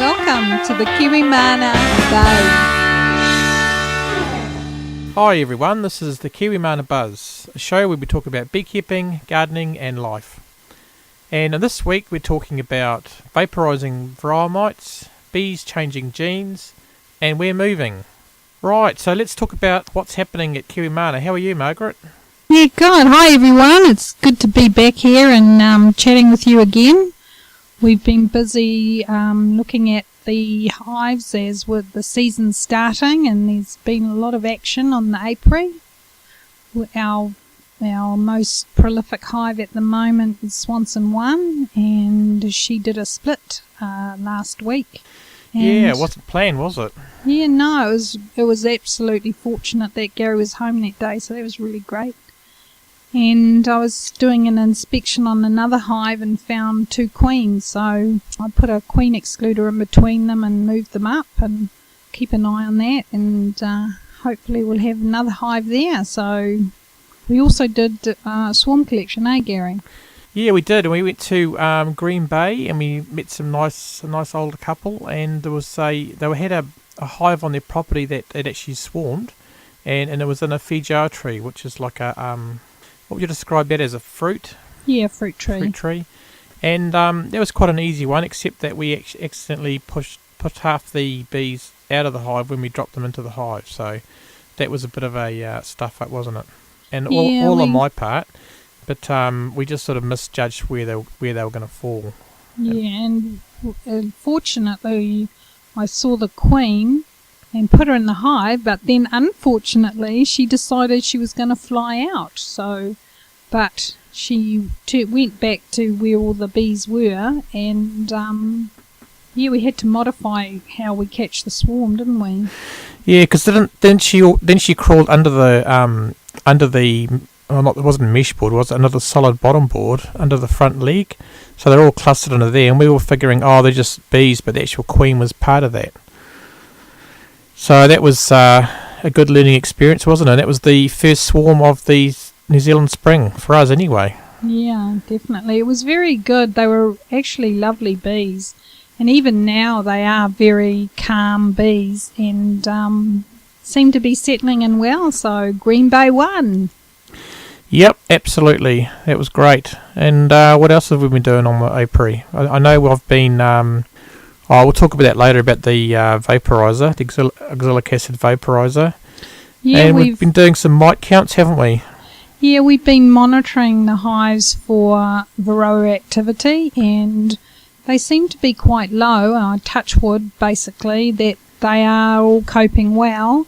Welcome to the Kiwimana Buzz. Hi everyone, this is the Kiwimana Buzz, a show where we talk about beekeeping, gardening and life. And this week we're talking about vaporising Varroa Mites, bees changing genes, and we're moving. Right, so let's talk about what's happening at Kiwimana. How are you, Margaret? Yeah, good. Hi everyone, it's good to be back here and chatting with you again. We've been busy looking at the hives as with the season starting, and there's been a lot of action on the apiary. Our most prolific hive at the moment is Swanson 1, and she did a split last week. And yeah, it wasn't planned, was it? Yeah, no, it was absolutely fortunate that Gary was home that day, so that was really great. And I was doing an inspection on another hive and found 2 queens, so I put a queen excluder in between them and moved them up and keep an eye on that, and hopefully we'll have another hive there. So we also did swarm collection, Gary? Yeah, we did, and we went to Green Bay and we met a nice older couple, and there was they had a hive on their property that it actually swarmed, and it was in a Feijoa tree, which is like a what would you describe that as, a fruit? Yeah, fruit tree. Fruit tree. And that was quite an easy one, except that we accidentally put half the bees out of the hive when we dropped them into the hive. So that was a bit of a stuff up, wasn't it? And all on my part, but we just sort of misjudged where they were going to fall. Yeah, and fortunately I saw the queen and put her in the hive, but then unfortunately she decided she was going to fly out. But she went back to where all the bees were, and we had to modify how we catch the swarm, didn't we? Yeah, because then she crawled under the it wasn't a mesh board, it was another solid bottom board under the front leg. So they're all clustered under there, and we were figuring, they're just bees, but the actual queen was part of that. So that was a good learning experience, wasn't it? That was the first swarm of the New Zealand spring, for us anyway. Yeah, definitely. It was very good. They were actually lovely bees. And even now they are very calm bees and seem to be settling in well. So Green Bay won. Yep, absolutely. That was great. And what else have we been doing on the apiary? I know I've been... we'll talk about that later, about the vaporizer, the oxalic acid vaporizer. Yeah, and we've been doing some mite counts, haven't we? Yeah, we've been monitoring the hives for Varroa activity, and they seem to be quite low. Touch wood, basically, that they are all coping well.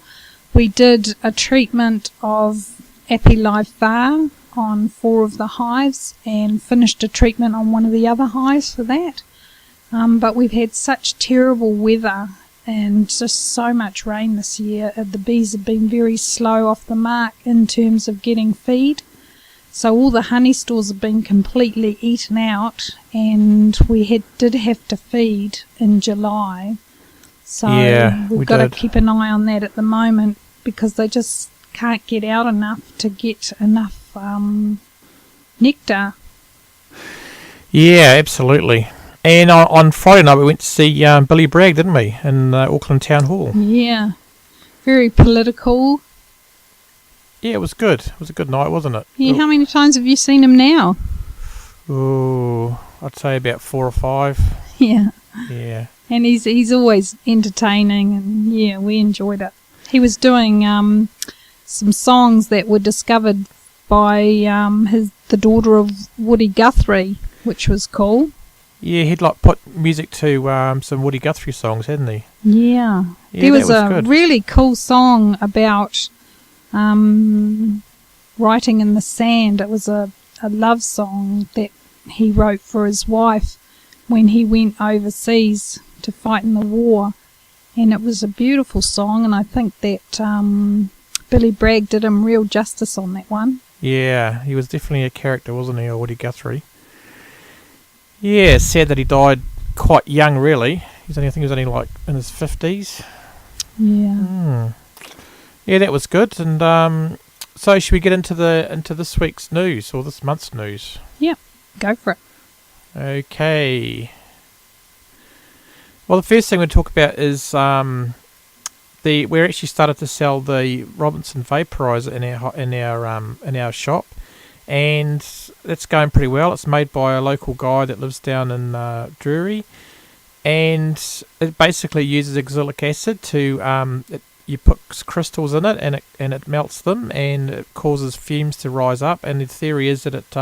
We did a treatment of Live Var on 4 of the hives and finished a treatment on one of the other hives for that. But we've had such terrible weather and just so much rain this year. The bees have been very slow off the mark in terms of getting feed. So all the honey stores have been completely eaten out, and we did have to feed in July. So we've got to keep an eye on that at the moment, because they just can't get out enough to get enough nectar. Yeah, absolutely. And on Friday night we went to see Billy Bragg, didn't we, in Auckland Town Hall? Yeah, very political. Yeah, it was good. It was a good night, wasn't it? Yeah, how many times have you seen him now? Oh, I'd say about 4 or 5. Yeah. Yeah. And he's always entertaining, and yeah, we enjoyed it. He was doing some songs that were discovered by the daughter of Woody Guthrie, which was cool. Yeah, he'd put music to some Woody Guthrie songs, hadn't he? Yeah. There was a really cool song about writing in the sand. It was a love song that he wrote for his wife when he went overseas to fight in the war. And it was a beautiful song, and I think that Billy Bragg did him real justice on that one. Yeah, he was definitely a character, wasn't he, Woody Guthrie? Yeah, it's sad that he died quite young, really. I think he was only like in his 50s. Yeah. Yeah, that was good. And so should we get into this week's news, or this month's news? Yep, go for it. Okay. Well, the first thing we talk about is we actually started to sell the Robinson vaporizer in our shop, and it's going pretty well. It's made by a local guy that lives down in Drury, and it basically uses oxalic acid to you put crystals in it, and it melts them, and it causes fumes to rise up. And the theory is that it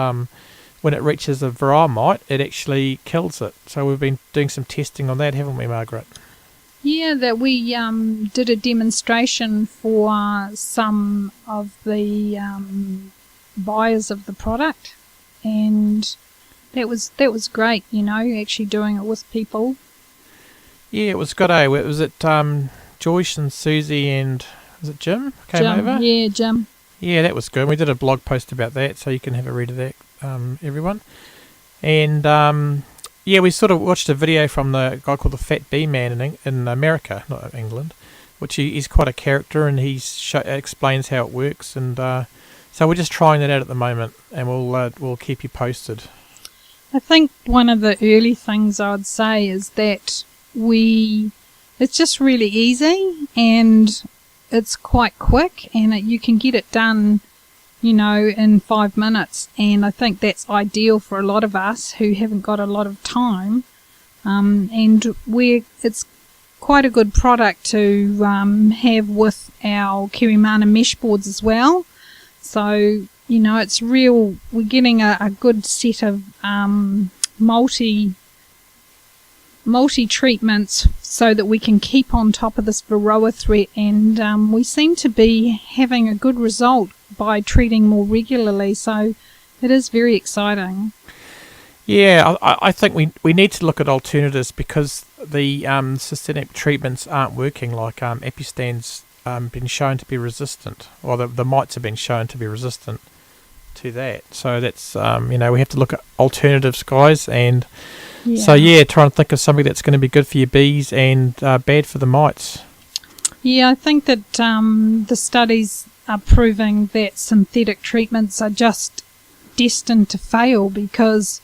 when it reaches a Varroa mite, it actually kills it. So we've been doing some testing on that, haven't we, Margaret? Yeah, that we did a demonstration for some of the buyers of the product, and that was great. Actually doing it with people. Yeah, it was good. Was it Joyce and Susie and was it Jim came over? Yeah, Jim. Yeah, that was good. We did a blog post about that, so you can have a read of that, everyone. And we sort of watched a video from the guy called the Fat Bee Man in America, not England, which he's quite a character, and he explains how it works. And so we're just trying that out at the moment, and we'll keep you posted. I think one of the early things I'd say is that it's just really easy, and it's quite quick, and you can get it done, in 5 minutes. And I think that's ideal for a lot of us who haven't got a lot of time. And it's quite a good product to have with our Kiwimana mesh boards as well. So, it's we're getting a good set of multi-treatments so that we can keep on top of this Varroa threat, and we seem to be having a good result by treating more regularly, so it is very exciting. Yeah, I think we need to look at alternatives, because the systemic treatments aren't working. Like Epistan's been shown to be resistant, or the mites have been shown to be resistant to that. So that's we have to look at alternatives, guys, and so try and think of something that's going to be good for your bees and bad for the mites. Yeah, I think that the studies are proving that synthetic treatments are just destined to fail, because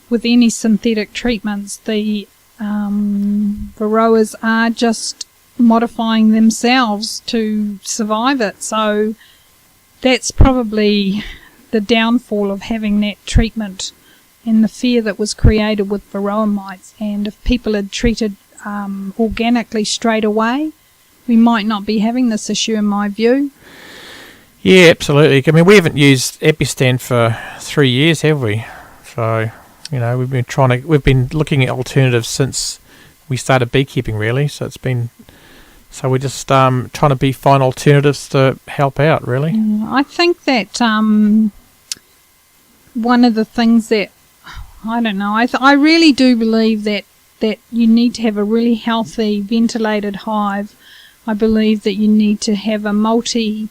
with any synthetic treatments, the Varroas are just modifying themselves to survive it. So that's probably the downfall of having that treatment, and the fear that was created with Varroa mites. And if people had treated organically straight away, we might not be having this issue, in my view. Yeah, absolutely. I mean, we haven't used Epistan for 3 years, have we? So, we've been looking at alternatives since we started beekeeping, really. So we're just trying to find alternatives to help out, really. I think that one of the things that, I don't know, I really do believe that you need to have a really healthy, ventilated hive. I believe that you need to have a multi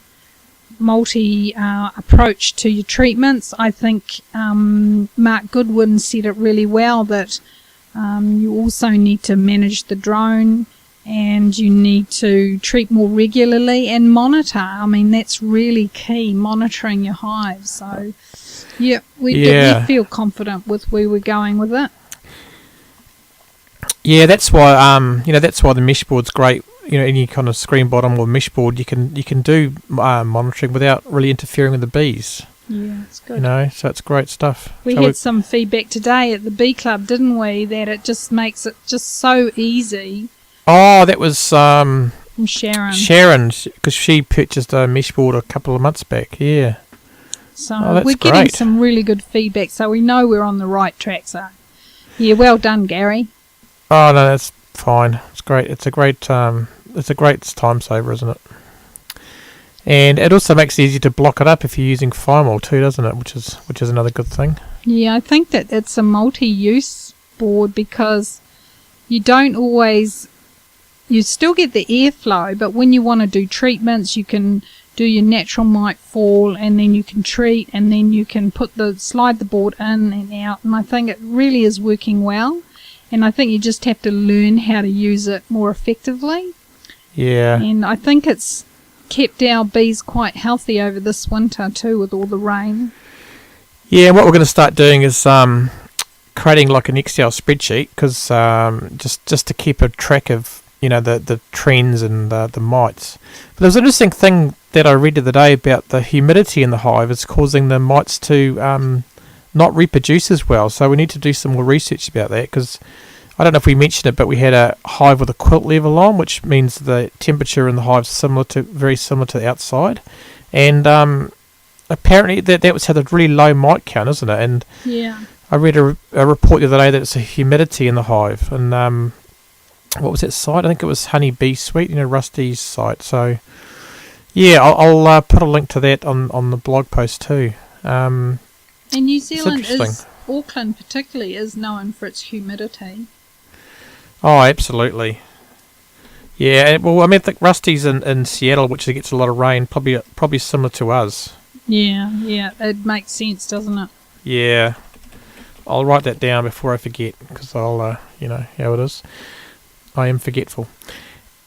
approach to your treatments. I think Mark Goodwin said it really well, that you also need to manage the drone, and you need to treat more regularly and monitor. I mean, that's really key, monitoring your hives. So we feel confident with where we're going with it. Yeah, that's why that's why the mesh board's great. Any kind of screen bottom or mesh board, you can do monitoring without really interfering with the bees. Yeah, it's good. So it's great stuff. We had some feedback today at the Bee Club, didn't we? That it just makes it just so easy. Oh, that was from Sharon. Sharon, because she purchased a mesh board a couple of months back. Yeah. So we're getting some really good feedback, so we know we're on the right track. So, yeah, well done, Gary. Oh no, that's fine. It's great. It's a great time saver, isn't it? And it also makes it easy to block it up if you're using Fimol too, doesn't it? Which is another good thing. Yeah, I think that it's a multi-use board, because you don't always. You still get the airflow, but when you want to do treatments, you can do your natural mite fall, and then you can treat, and then you can slide the board in and out. And I think it really is working well. And I think you just have to learn how to use it more effectively. Yeah. And I think it's kept our bees quite healthy over this winter too, with all the rain. Yeah, what we're going to start doing is creating like an Excel spreadsheet because just to keep a track of the trends and the mites. But there was an interesting thing that I read the other day about the humidity in the hive is causing the mites to not reproduce as well. So we need to do some more research about that because I don't know if we mentioned it, but we had a hive with a quilt level on, which means the temperature in the hive is very similar to the outside, and apparently that was had a really low mite count, isn't it? And yeah, I read a report the other day that it's a humidity in the hive, and what was that site? I think it was Honey Bee Sweet, Rusty's site. So yeah, I'll put a link to that on the blog post too. And New Zealand Auckland particularly is known for its humidity. Oh, absolutely. Yeah, well, I think Rusty's in Seattle, which gets a lot of rain, probably similar to us. Yeah, it makes sense, doesn't it? Yeah. I'll write that down before I forget, because I'll, how it is. I am forgetful.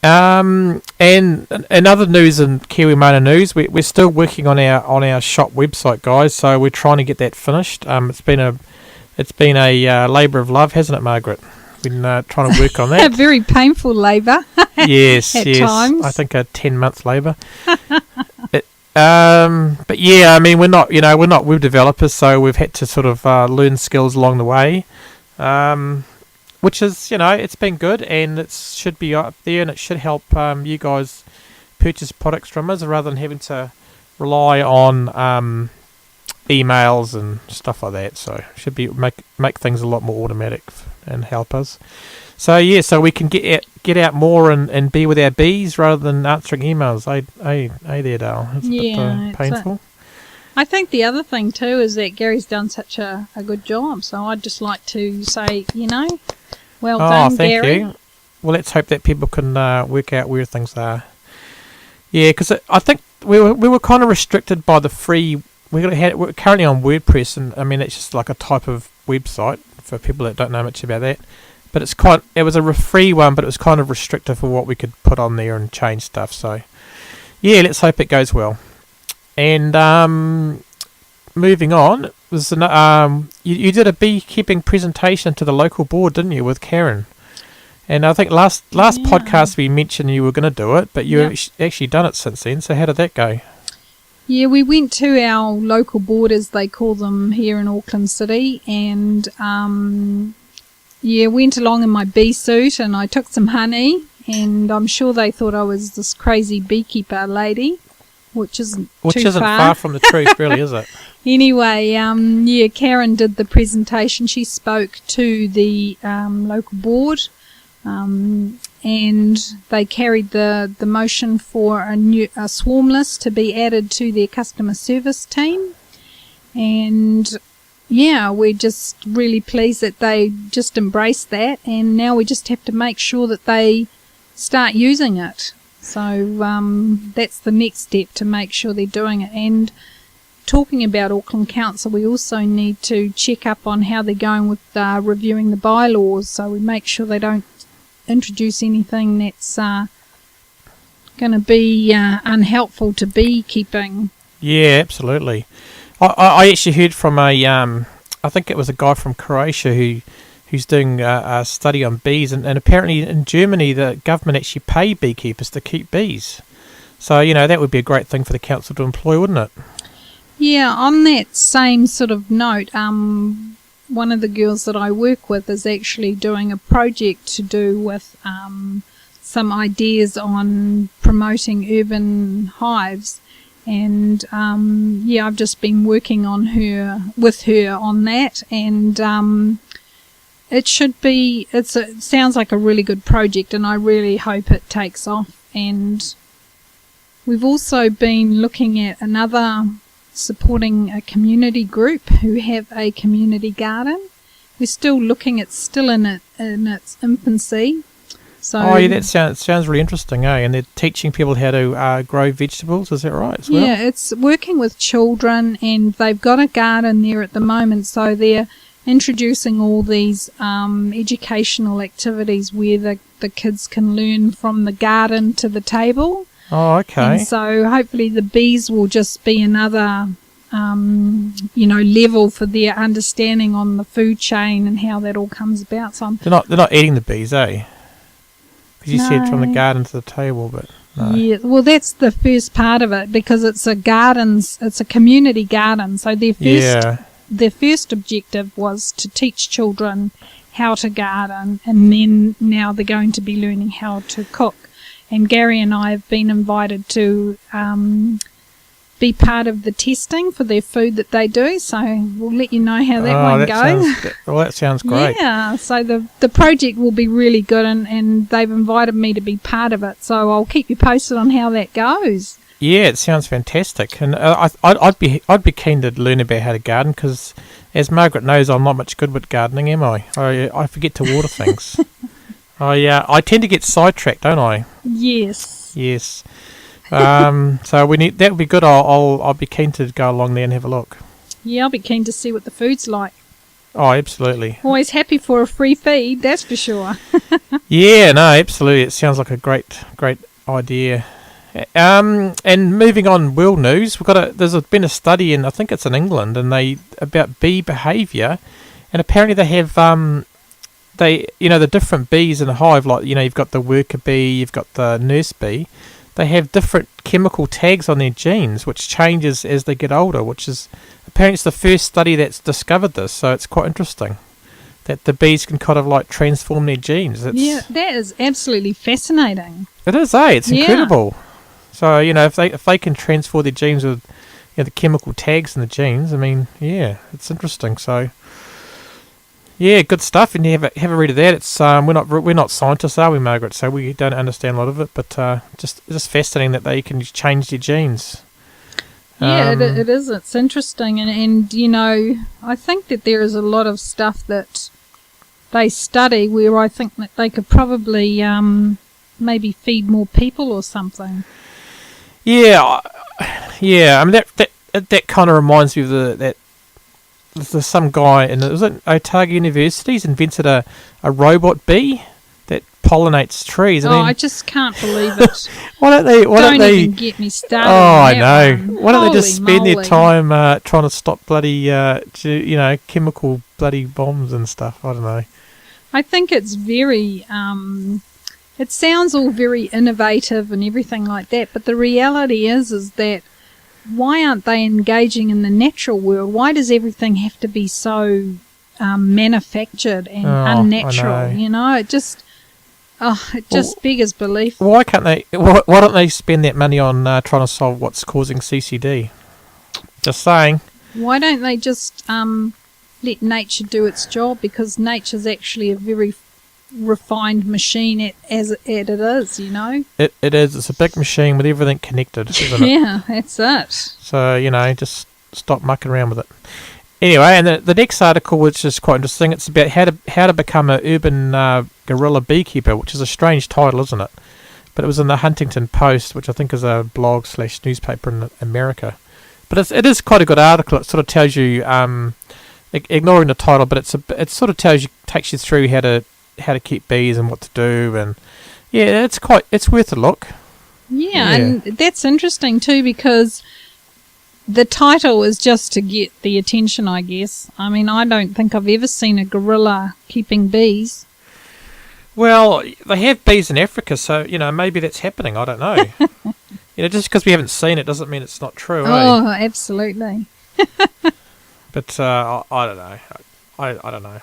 And in other news and Kiwimana news, we're still working on our shop website, guys. So we're trying to get that finished. It's been a labour of love, hasn't it, Margaret? Been trying to work on that. A very painful labour. Yes, at times. I think a 10-month labour. But yeah, I mean, we're not web developers, so we've had to sort of learn skills along the way. Which is, it's been good, and it should be up there, and it should help you guys purchase products from us rather than having to rely on emails and stuff like that. So it should be make things a lot more automatic and help us. So yeah, so we can get out more and be with our bees rather than answering emails. Hey there, Dale. It's a bit painful. I think the other thing too is that Gary's done such a good job. So I'd just like to say, well done, thank Gary. you. Well, let's hope that people can work out where things are. Yeah, because I think we were kind of restricted by the free. We're currently on WordPress, and I mean it's just like a type of website for people that don't know much about that. But it was a free one, but it was kind of restrictive for what we could put on there and change stuff. So yeah, let's hope it goes well. And moving on, was you did a beekeeping presentation to the local board, didn't you, with Karen? And I think last podcast we mentioned you were going to do it, but you've actually done it since then. So how did that go? Yeah, we went to our local board, as they call them here in Auckland City, and went along in my bee suit, and I took some honey, and I'm sure they thought I was this crazy beekeeper lady, which isn't far from the truth, really, is it? Anyway, Karen did the presentation. She spoke to the local board, and they carried the motion for a swarm list to be added to their customer service team. And we're just really pleased that they just embraced that, and now we just have to make sure that they start using it. So that's the next step, to make sure they're doing it. And talking about Auckland Council, we also need to check up on how they're going with reviewing the bylaws, so we make sure they don't introduce anything that's going to be unhelpful to beekeeping. Yeah, absolutely. I actually heard from I think it was a guy from Croatia who's doing a study on bees, and apparently in Germany the government actually pay beekeepers to keep bees. So, that would be a great thing for the council to employ, wouldn't it? Yeah, on that same sort of note, one of the girls that I work with is actually doing a project to do with some ideas on promoting urban hives. And I've just been working with her on that, and it sounds like a really good project, and I really hope it takes off. And we've also been looking at supporting a community group who have a community garden. We're still looking, it's still in its infancy. So that sounds really interesting, eh? And they're teaching people how to grow vegetables, is that right as well? Yeah, it's working with children, and they've got a garden there at the moment, so they're introducing all these educational activities where the kids can learn from the garden to the table. Oh, okay. And so hopefully the bees will just be another level for their understanding on the food chain and how that all comes about. So they're not eating the bees, eh? Because you said from the No. garden to the table, but no. Yeah, well, that's the first part of it, because it's a community garden. So their first objective was to teach children how to garden, and then now they're going to be learning how to cook. And Gary and I have been invited to be part of the testing for their food that they do, so we'll let you know how that goes. That sounds great. Yeah, so the project will be really good, and they've invited me to be part of it, so I'll keep you posted on how that goes. Yeah, it sounds fantastic, and I'd be keen to learn about how to garden, because as Margaret knows, I'm not much good with gardening, am I? I forget to water things. I tend to get sidetracked, don't I? Yes. Yes. So that would be good. I'll be keen to go along there and have a look. Yeah, I'll be keen to see what the food's like. Oh, absolutely. Always happy for a free feed, that's for sure. Yeah, no, absolutely. It sounds like a great idea. And moving on, world news. There's been a study I think it's in England, and about bee behaviour, and apparently they have the different bees in a hive, like you've got the worker bee, you've got the nurse bee. They have different chemical tags on their genes, which changes as they get older, which is apparently it's the first study that's discovered this, so it's quite interesting that the bees can kind of like transform their genes. Yeah, that is absolutely fascinating. It is, eh? It's incredible. So, if they can transform their genes with the chemical tags in the genes, I mean, yeah, it's interesting. So, yeah, good stuff. And have a read of that. It's we're not scientists, are we, Margaret? So we don't understand a lot of it, but just fascinating that they can change their genes. Yeah, it is. It's interesting, and I think that there is a lot of stuff that they study where I think that they could probably maybe feed more people or something. Yeah. I mean that kind of reminds me of that. There's some guy in Otago University has invented a robot bee that pollinates trees. I just can't believe it. Why don't they even get me started? Oh, on I know. that one. Why don't they just Holy spend their moly. time trying to stop bloody chemical bloody bombs and stuff? I don't know. I think it's very. It sounds all very innovative and everything like that, but the reality is that why aren't they engaging in the natural world? Why does everything have to be so manufactured and unnatural? It just beggars belief. Why can't they? Why don't they spend that money on trying to solve what's causing CCD? Just saying. Why don't they just let nature do its job? Because nature's actually a very refined machine as it is, It is. It's a big machine with everything connected, isn't it? Yeah, that's it. So, just stop mucking around with it. Anyway, and the next article, which is quite interesting, it's about how to become an urban guerrilla beekeeper, which is a strange title, isn't it? But it was in the Huntington Post, which I think is a blog/newspaper in America. But it is quite a good article. It sort of tells you, ignoring the title, but it sort of takes you through how to keep bees and what to do, and yeah, it's worth a look. Yeah, and that's interesting too, because the title is just to get the attention, I guess. I mean, I don't think I've ever seen a gorilla keeping bees. Well, they have bees in Africa, so maybe that's happening. I don't know. Just because we haven't seen it doesn't mean it's not true. Oh, absolutely. But I don't know. I don't know.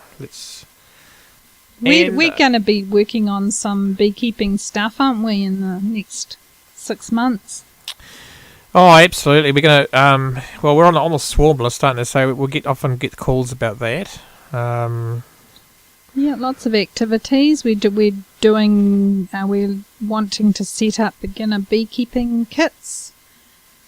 We're going to be working on some beekeeping stuff, aren't we, in the next 6 months? Oh, absolutely. We're going to. We're on the swarm list, aren't we? So we'll often get calls about that. Yeah, lots of activities. We're wanting to set up beginner beekeeping kits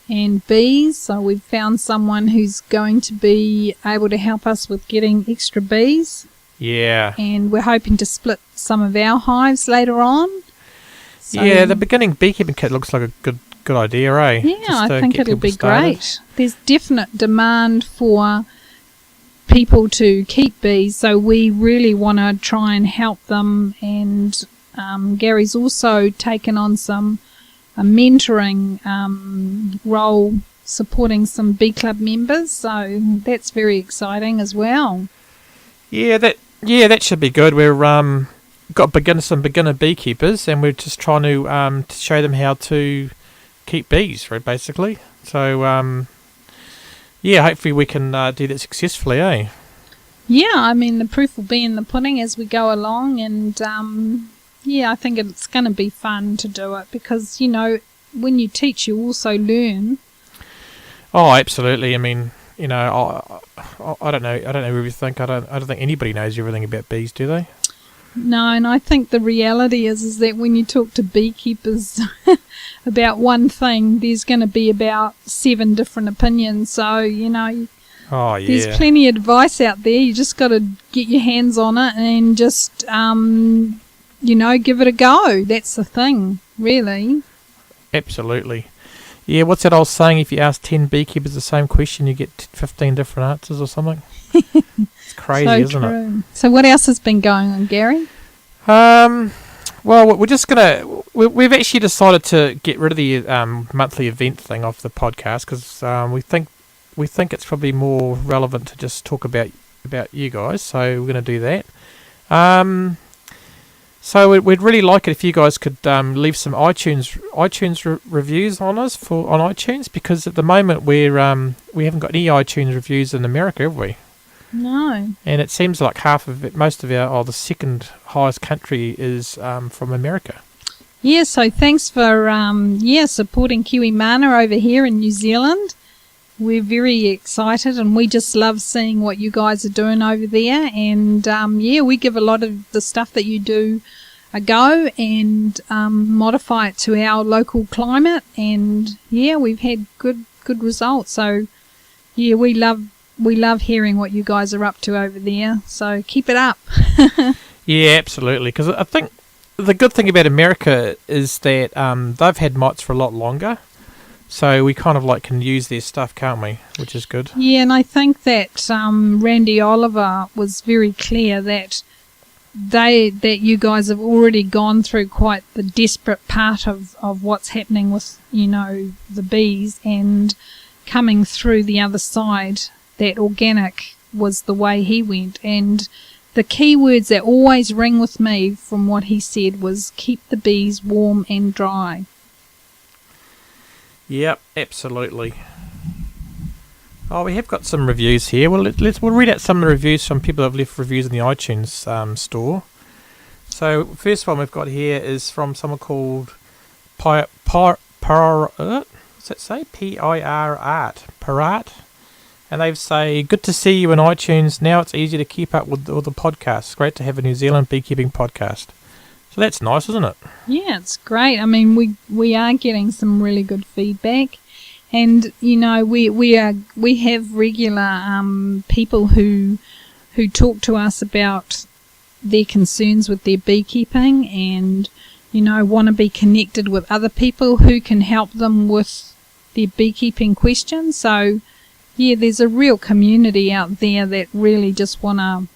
and bees. So we've found someone who's going to be able to help us with getting extra bees. Yeah. And we're hoping to split some of our hives later on. So yeah, the beginning beekeeping kit looks like a good idea, eh? Yeah, I think it'll be great. There's definite demand for people to keep bees, so we really want to try and help them. And Gary's also taken on a mentoring role, supporting some bee club members, so that's very exciting as well. Yeah, that should be good. We're got some beginner beekeepers, and we're just trying to show them how to keep bees, right? Basically, so hopefully we can do that successfully, eh? Yeah, I mean the proof will be in the pudding as we go along, and I think it's going to be fun to do it because when you teach, you also learn. Oh, absolutely. I mean, I don't know everything. I don't think anybody knows everything about bees, do they? No, and I think the reality is that when you talk to beekeepers about one thing, there's going to be about 7 different opinions. So, there's plenty of advice out there. You just got to get your hands on it and just, give it a go. That's the thing, really. Absolutely. Yeah, what's that old saying? If you ask 10 beekeepers the same question, you get 15 different answers or something. It's crazy, isn't it? So what else has been going on, Gary? Well, we're just we've actually decided to get rid of the monthly event thing off the podcast because we think it's probably more relevant to just talk about you guys. So we're going to do that. So we'd really like it if you guys could leave some iTunes reviews on us on iTunes, because at the moment we haven't got any iTunes reviews in America, have we? No. And it seems like half of it, most of the second highest country is from America. Yeah. So thanks for supporting Kiwimana over here in New Zealand. We're very excited, and we just love seeing what you guys are doing over there. And, we give a lot of the stuff that you do a go and modify it to our local climate. And, we've had good results. So, we love hearing what you guys are up to over there. So keep it up. Yeah, absolutely. Because I think the good thing about America is that they've had mites for a lot longer. So we kind of can use their stuff, can't we? Which is good. Yeah, and I think that Randy Oliver was very clear that you guys have already gone through quite the desperate part of what's happening with, the bees, and coming through the other side, that organic was the way he went. And the key words that always ring with me from what he said was keep the bees warm and dry. Yep, absolutely. Oh, we have got some reviews here. Well, we'll read out some of the reviews from people that have left reviews in the iTunes store. So, first one we've got here is from someone called what's that say? Pirat. And they say, good to see you in iTunes. Now it's easy to keep up with all the podcasts. Great to have a New Zealand beekeeping podcast. So that's nice, isn't it? Yeah, it's great. I mean, we are getting some really good feedback, and we have regular people who talk to us about their concerns with their beekeeping, and want to be connected with other people who can help them with their beekeeping questions. So there's a real community out there that really just want to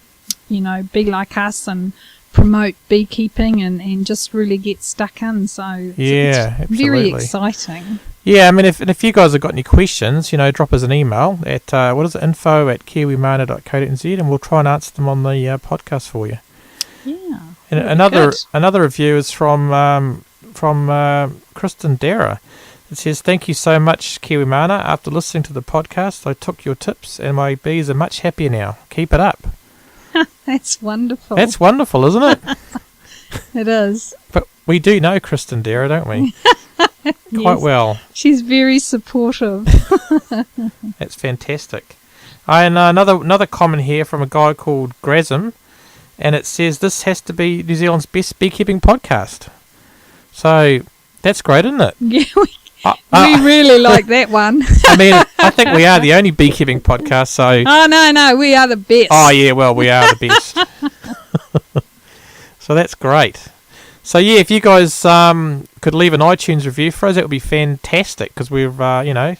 be like us and promote beekeeping and just really get stuck in. So it's very exciting. Yeah, I mean, if you guys have got any questions, drop us an email at info@kiwimana.co.nz, and we'll try and answer them on the podcast for you. Yeah. And another review is from Kristen Dara. It says, thank you so much, Kiwimana. After listening to the podcast, I took your tips and my bees are much happier now. Keep it up. That's wonderful. That's wonderful, isn't it? It is. But we do know Kristen Dara, don't we? Quite well. She's very supportive. That's fantastic. And another comment here from a guy called Grasm, and it says, this has to be New Zealand's best beekeeping podcast. So that's great, isn't it? Yeah, we really like that one. I mean, I think we are the only beekeeping podcast, so... Oh, no, we are the best. Oh, yeah, well, we are the best. So that's great. So, if you guys could leave an iTunes review for us, that would be fantastic, because we've, and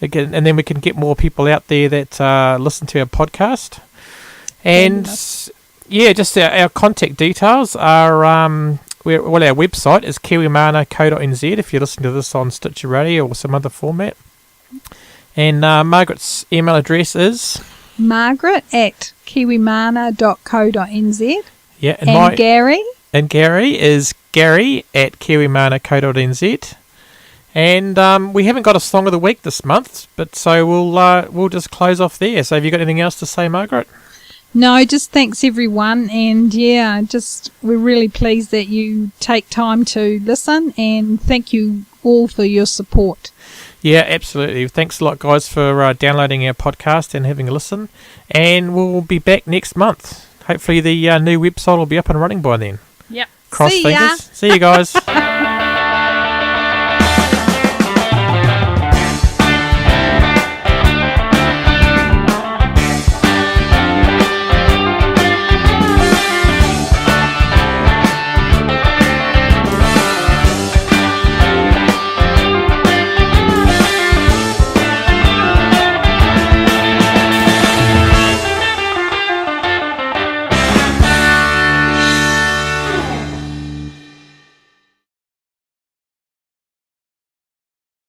then we can get more people out there that listen to our podcast. And, just our contact details are... our website is kiwimana.co.nz if you're listening to this on Stitcher Radio or some other format. And Margaret's email address is? Margaret@kiwimana.co.nz. Yeah, And Gary? And Gary is Gary@kiwimana.co.nz. And we haven't got a song of the week this month, but so we'll just close off there. So have you got anything else to say, Margaret? No, just thanks everyone, and we're really pleased that you take time to listen, and thank you all for your support. Yeah, absolutely. Thanks a lot, guys, for downloading our podcast and having a listen. And we'll be back next month. Hopefully the new website will be up and running by then. Yep. Cross See fingers. ya. See you guys.